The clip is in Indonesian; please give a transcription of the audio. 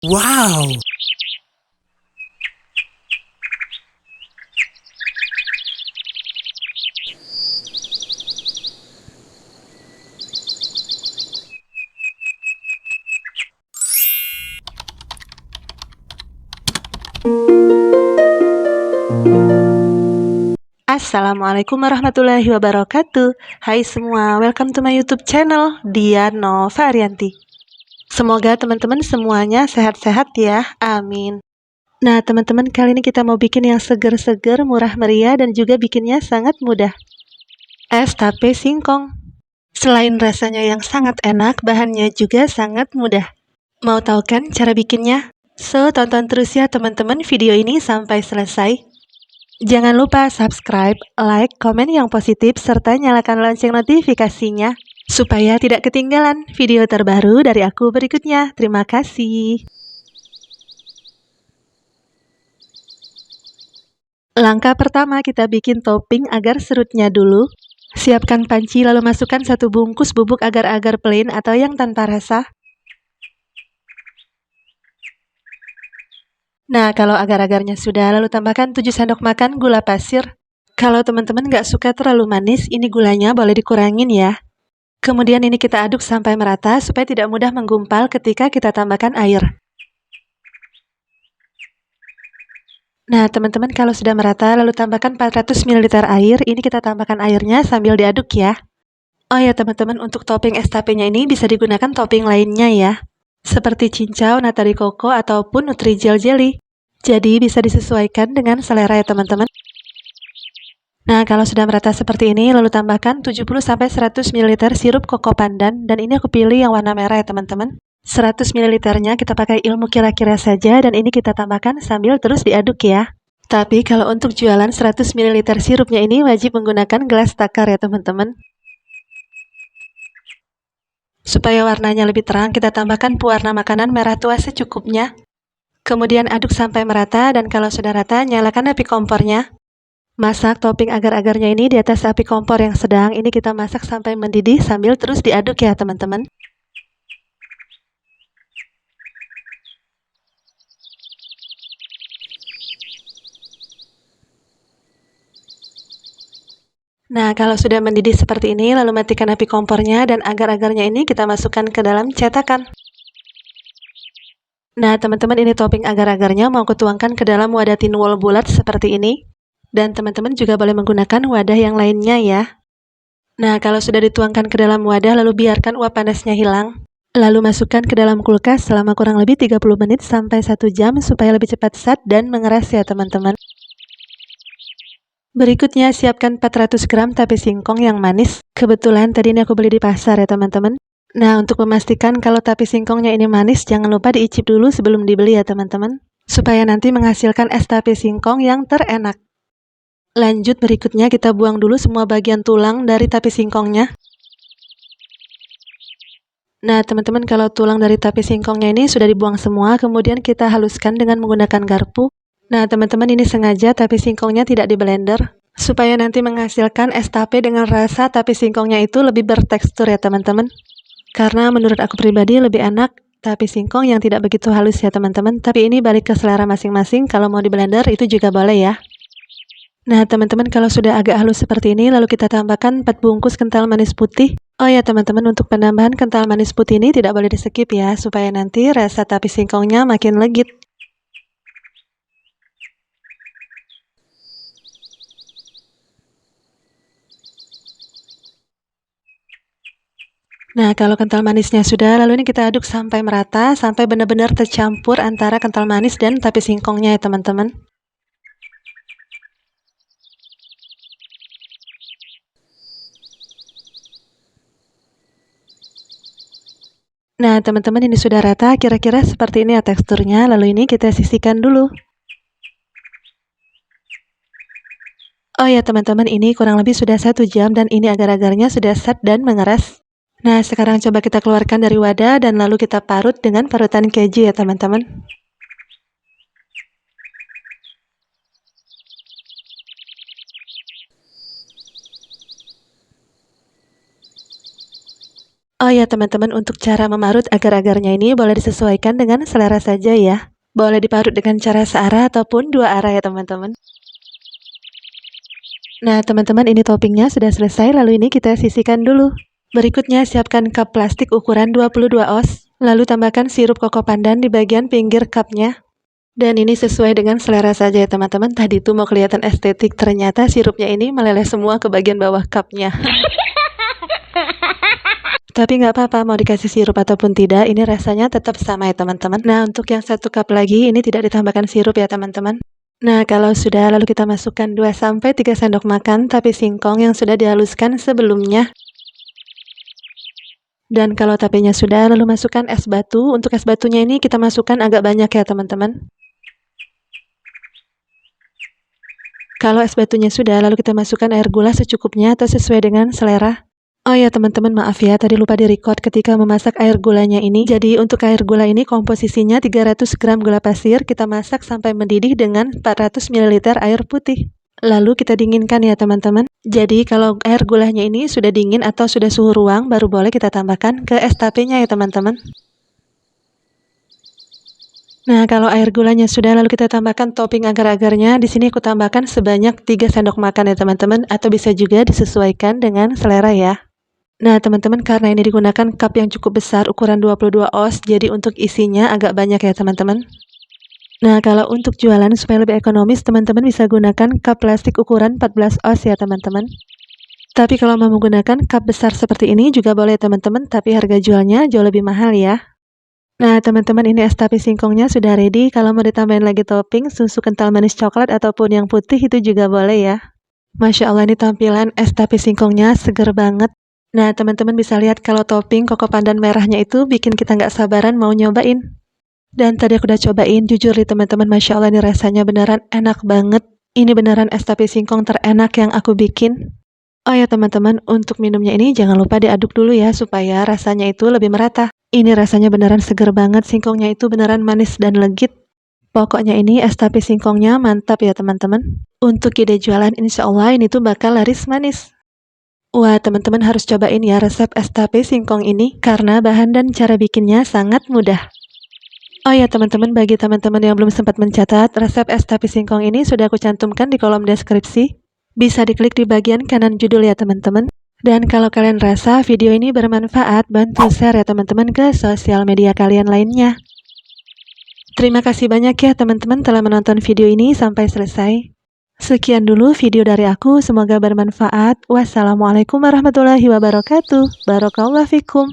Wow! Assalamualaikum warahmatullahi wabarakatuh. Hai semua, welcome to my YouTube channel, Diano Varianti. Semoga teman-teman semuanya sehat-sehat ya, amin. Nah teman-teman, kali ini kita mau bikin yang seger-seger, murah meriah, dan juga bikinnya sangat mudah. Es tape singkong. Selain rasanya yang sangat enak, bahannya juga sangat mudah. Mau tahu kan cara bikinnya? So, tonton terus ya teman-teman video ini sampai selesai. Jangan lupa subscribe, like, komen yang positif, serta nyalakan lonceng notifikasinya, supaya tidak ketinggalan video terbaru dari aku berikutnya. Terima kasih. Langkah pertama, kita bikin topping agar serutnya dulu. Siapkan panci lalu masukkan 1 bungkus bubuk agar-agar plain atau yang tanpa rasa. Nah, kalau agar-agarnya sudah, lalu tambahkan 7 sendok makan gula pasir. Kalau teman-teman nggak suka terlalu manis, ini gulanya boleh dikurangin ya. Kemudian ini kita aduk sampai merata supaya tidak mudah menggumpal ketika kita tambahkan air. Nah, teman-teman kalau sudah merata lalu tambahkan 400 ml air. Ini kita tambahkan airnya sambil diaduk ya. Oh ya teman-teman, untuk topping es tapenya ini bisa digunakan topping lainnya ya. Seperti cincau, nata de coco, ataupun Nutrijel jelly. Jadi bisa disesuaikan dengan selera ya teman-teman. Nah, kalau sudah merata seperti ini, lalu tambahkan 70-100 ml sirup koko pandan, dan ini aku pilih yang warna merah ya teman-teman. 100 ml-nya kita pakai ilmu kira-kira saja, dan ini kita tambahkan sambil terus diaduk ya. Tapi kalau untuk jualan 100 ml sirupnya ini wajib menggunakan gelas takar ya teman-teman. Supaya warnanya lebih terang, kita tambahkan pewarna makanan merah tua secukupnya. Kemudian aduk sampai merata, dan kalau sudah rata, nyalakan api kompornya. Masak topping agar-agarnya ini di atas api kompor yang sedang. Ini kita masak sampai mendidih sambil terus diaduk ya teman-teman. Nah, kalau sudah mendidih seperti ini, lalu matikan api kompornya dan agar-agarnya ini kita masukkan ke dalam cetakan. Nah, teman-teman, ini topping agar-agarnya mau kutuangkan ke dalam wadah tin wol bulat seperti ini. Dan teman-teman juga boleh menggunakan wadah yang lainnya ya. Nah, kalau sudah dituangkan ke dalam wadah, lalu biarkan uap panasnya hilang. Lalu masukkan ke dalam kulkas selama kurang lebih 30 menit sampai 1 jam supaya lebih cepat set dan mengeras ya teman-teman. Berikutnya siapkan 400 gram tape singkong yang manis. Kebetulan tadi ini aku beli di pasar ya teman-teman. Nah, untuk memastikan kalau tape singkongnya ini manis, jangan lupa diicip dulu sebelum dibeli ya teman-teman. Supaya nanti menghasilkan es tape singkong yang terenak. Lanjut, berikutnya kita buang dulu semua bagian tulang dari tape singkongnya. Nah, teman-teman, kalau tulang dari tape singkongnya ini sudah dibuang semua, kemudian kita haluskan dengan menggunakan garpu. Nah, teman-teman, ini sengaja tape singkongnya tidak di blender, supaya nanti menghasilkan es tape dengan rasa tape singkongnya itu lebih bertekstur ya teman-teman. Karena menurut aku pribadi lebih enak tape singkong yang tidak begitu halus ya teman-teman, tapi ini balik ke selera masing-masing, kalau mau di blender itu juga boleh ya. Nah, teman-teman, kalau sudah agak halus seperti ini, lalu kita tambahkan 4 bungkus kental manis putih. Oh ya teman-teman, untuk penambahan kental manis putih ini tidak boleh di-skip ya, supaya nanti rasa tape singkongnya makin legit. Nah, kalau kental manisnya sudah, lalu ini kita aduk sampai merata, sampai benar-benar tercampur antara kental manis dan tape singkongnya ya teman-teman. Nah, teman-teman, ini sudah rata, kira-kira seperti ini ya teksturnya, lalu ini kita sisihkan dulu. Oh ya teman-teman, ini kurang lebih sudah 1 jam dan ini agar-agarnya sudah set dan mengeras. Nah, sekarang coba kita keluarkan dari wadah dan lalu kita parut dengan parutan keju ya teman-teman. Oh ya teman-teman, untuk cara memarut agar-agarnya ini boleh disesuaikan dengan selera saja ya. Boleh diparut dengan cara searah ataupun dua arah ya teman-teman. Nah teman-teman, ini toppingnya sudah selesai, lalu ini kita sisihkan dulu. Berikutnya siapkan cup plastik ukuran 22 oz, lalu tambahkan sirup koko pandan di bagian pinggir cupnya. Dan ini sesuai dengan selera saja ya teman-teman. Tadi tuh mau kelihatan estetik, ternyata sirupnya ini meleleh semua ke bagian bawah cupnya. Tapi nggak apa-apa, mau dikasih sirup ataupun tidak, ini rasanya tetap sama ya teman-teman. Nah, untuk yang 1 cup lagi, ini tidak ditambahkan sirup ya teman-teman. Nah, kalau sudah, lalu kita masukkan 2-3 sendok makan tape singkong yang sudah dihaluskan sebelumnya. Dan kalau tapenya sudah, lalu masukkan es batu. Untuk es batunya ini kita masukkan agak banyak ya teman-teman. Kalau es batunya sudah, lalu kita masukkan air gula secukupnya atau sesuai dengan selera. Oh ya teman-teman, maaf ya, tadi lupa direcord ketika memasak air gulanya ini. Jadi untuk air gula ini komposisinya 300 gram gula pasir, kita masak sampai mendidih dengan 400 ml air putih. Lalu kita dinginkan ya teman-teman. Jadi kalau air gulanya ini sudah dingin atau sudah suhu ruang, baru boleh kita tambahkan ke es tapenya ya teman-teman. Nah, kalau air gulanya sudah, lalu kita tambahkan topping agar-agarnya. Di sini aku tambahkan sebanyak 3 sendok makan ya teman-teman, atau bisa juga disesuaikan dengan selera ya. Nah teman-teman, karena ini digunakan cup yang cukup besar ukuran 22 oz, jadi untuk isinya agak banyak ya teman-teman. Nah kalau untuk jualan supaya lebih ekonomis, teman-teman bisa gunakan cup plastik ukuran 14 oz ya teman-teman. Tapi kalau mau menggunakan cup besar seperti ini juga boleh teman-teman, tapi harga jualnya jauh lebih mahal ya. Nah teman-teman, ini es tape singkongnya sudah ready. Kalau mau ditambahin lagi topping susu kental manis coklat ataupun yang putih itu juga boleh ya. Masya Allah, ini tampilan es tape singkongnya seger banget. Nah teman-teman bisa lihat kalau topping koko pandan merahnya itu bikin kita nggak sabaran mau nyobain. Dan tadi aku udah cobain, jujur nih teman-teman, Masya Allah ini rasanya beneran enak banget. Ini beneran es tape singkong terenak yang aku bikin. Oh ya teman-teman, untuk minumnya ini jangan lupa diaduk dulu ya supaya rasanya itu lebih merata. Ini rasanya beneran seger banget, singkongnya itu beneran manis dan legit. Pokoknya ini es tape singkongnya mantap ya teman-teman. Untuk ide jualan insya Allah ini tuh bakal laris manis. Wah teman-teman harus cobain ya resep es tape singkong ini karena bahan dan cara bikinnya sangat mudah. Oh ya teman-teman, bagi teman-teman yang belum sempat mencatat, resep es tape singkong ini sudah aku cantumkan di kolom deskripsi. Bisa diklik di bagian kanan judul ya teman-teman. Dan kalau kalian rasa video ini bermanfaat, bantu share ya teman-teman ke sosial media kalian lainnya. Terima kasih banyak ya teman-teman telah menonton video ini sampai selesai. Sekian dulu video dari aku, semoga bermanfaat. Wassalamualaikum warahmatullahi wabarakatuh. Barakallahu fikum.